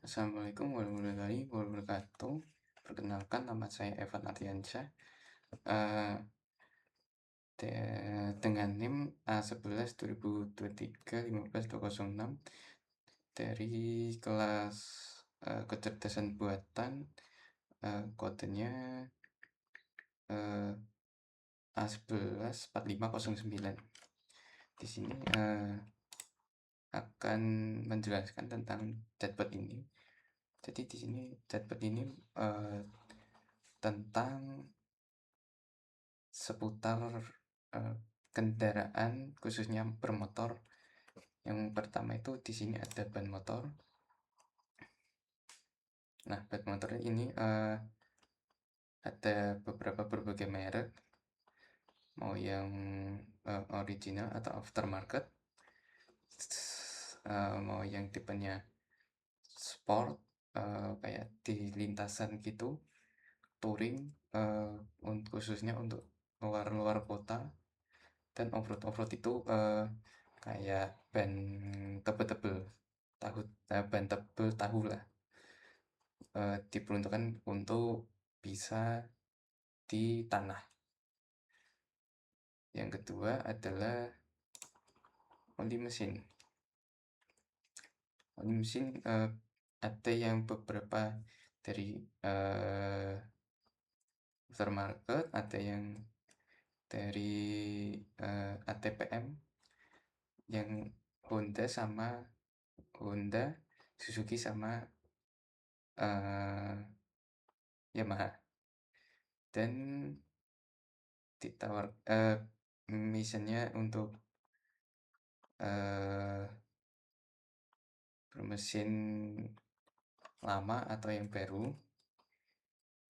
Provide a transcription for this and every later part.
Assalamualaikum warahmatullahi wabarakatuh. Perkenalkan, nama saya Evan Ardiansyah. Dengan NIM A11 2023 15206 dari kelas kecerdasan buatan, kodenya A11 4509. Di sini akan menjelaskan tentang chatbot ini. Jadi di sini chatbot ini tentang seputar kendaraan, khususnya bermotor. Yang pertama itu di sini ada ban motor. Nah, ban motor ini ada berbagai merek, mau yang original atau aftermarket, mau yang tipenya sport, kayak di lintasan gitu, touring, khususnya untuk luar kota, dan off-road itu kayak ban tebel-tebel ban tebel tahu lah, diperuntukkan untuk bisa di tanah. Yang kedua adalah oli mesin. Oli mesin ada yang beberapa dari aftermarket, ada yang dari ATPM, yang Honda, Suzuki sama Yamaha. Dan ditawar mesinnya untuk bermesin lama atau yang baru.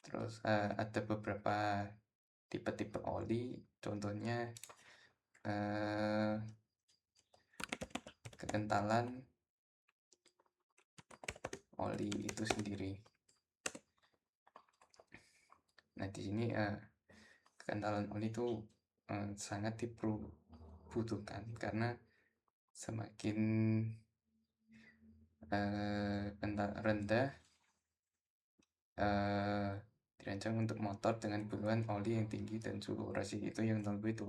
Terus ada beberapa tipe-tipe oli, contohnya kekentalan oli itu sendiri. Nah, di sini kekentalan oli itu sangat dibutuhkan, karena semakin rendah dirancang untuk motor dengan kebutuhan oli yang tinggi dan suhu operasi itu yang 0W20.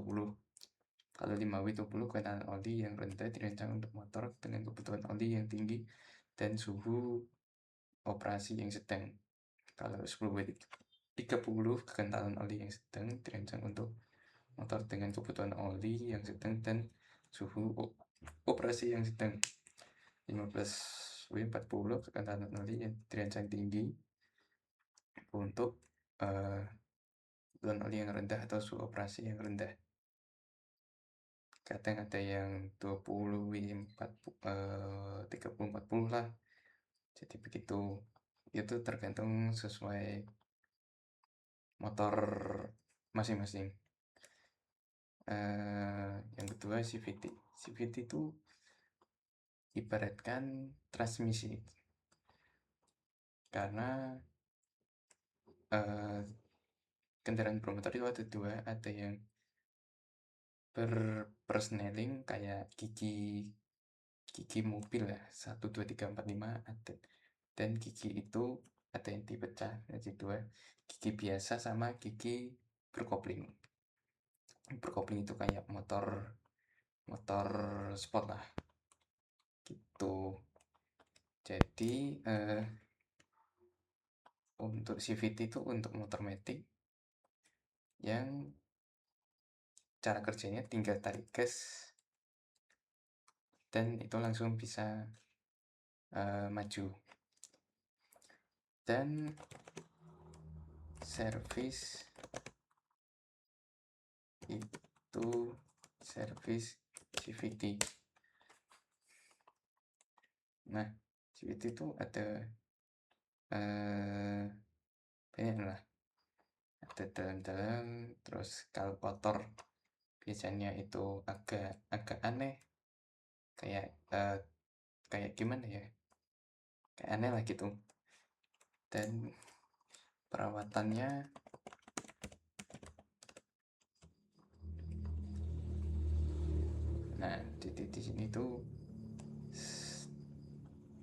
Kalau 5W20, kekentalan oli yang rendah dirancang untuk motor dengan kebutuhan oli yang tinggi dan suhu operasi yang sedang. Kalau 10W30, kekentalan oli yang sedang dirancang untuk motor dengan kebutuhan oli yang sedang dan suhu operasi yang sedang. 15W40, kekentalan oli yang dirancang tinggi untuk kebutuhan oli yang rendah atau suhu operasi yang rendah. Kadang ada yang 30-40 lah. Jadi begitu, itu tergantung sesuai motor masing-masing. Yang kedua, CVT itu ibaratkan transmisi, karena kendaraan bermotor itu ada dua, ada yang berpersneling kayak gigi mobil ya, 1, 2, 3, 4, 5 ada. Dan gigi itu ada yang dipecah jadi dua, gigi biasa sama gigi berkopling. Berkopling itu kayak motor sport lah gitu. Jadi untuk CVT itu untuk motor matic yang cara kerjanya tinggal tarik gas dan itu langsung bisa maju. Dan servis itu servis CVT. Nah, CVT itu ada banyak lah, ada dalam-dalam, terus kalau kotor biasanya itu agak aneh, kayak gimana ya, kayak aneh lah gitu. Dan perawatannya nah di sini tuh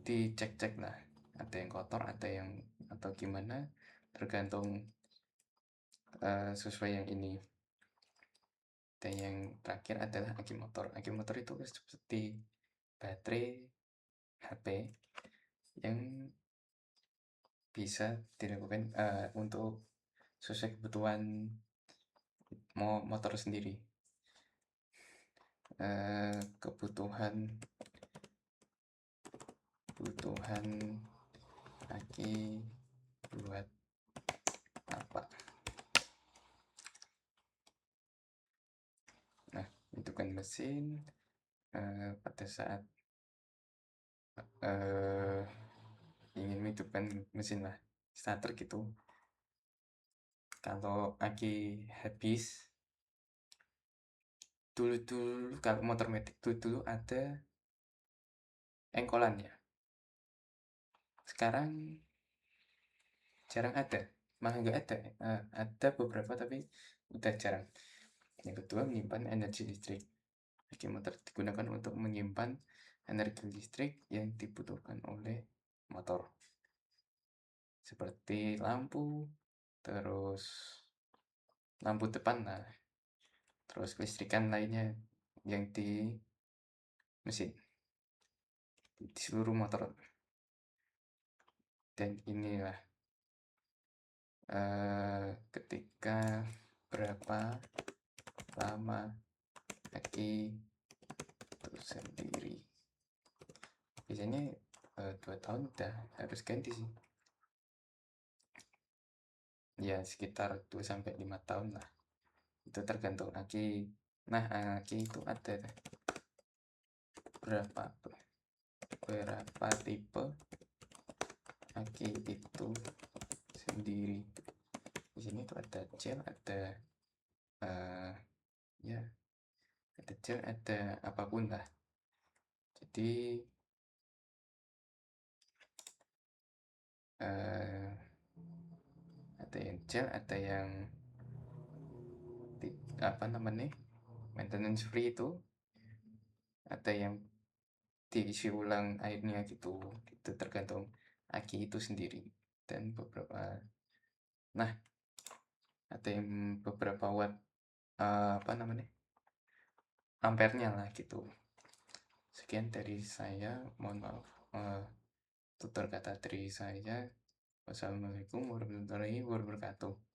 dicek-cek lah, ada yang kotor, atau gimana, tergantung sesuai yang ini. Dan yang terakhir adalah aki motor. Aki motor itu seperti baterai HP yang bisa dilakukan untuk sesuai kebutuhan motor sendiri. Kebutuhan aki buat apa? Nah, itu kan mesin pada saat ingin menghidupkan mesin lah, starter gitu. Kalau aki habis, dulu kalau motor metik dulu ada engkolannya. Sekarang jarang ada, malah nggak ada. Ada beberapa tapi udah jarang. Yang kedua, menyimpan energi listrik. Aki motor digunakan untuk menyimpan energi listrik yang dibutuhkan oleh motor, seperti lampu, terus lampu depan, nah, terus kelistrikan lainnya yang di mesin, di seluruh motor. Dan inilah ketika berapa lama aki itu sendiri, biasanya 2 tahun udah harus ganti sih ya, sekitar 2 sampai 5 tahun lah, itu tergantung aki. Nah, aki itu ada berapa tipe aki itu sendiri. Di sini tuh ada gel, ada ya, ada gel, ada apapun lah. Jadi ada yang gel, ada yang apa namanya, maintenance free, itu ada yang diisi ulang airnya gitu. Itu tergantung aki itu sendiri. Dan nah, ada yang beberapa watt apa namanya, ampernya lah gitu. Sekian dari saya, mohon maaf tutur kata dari saya. Wassalamualaikum warahmatullahi wabarakatuh.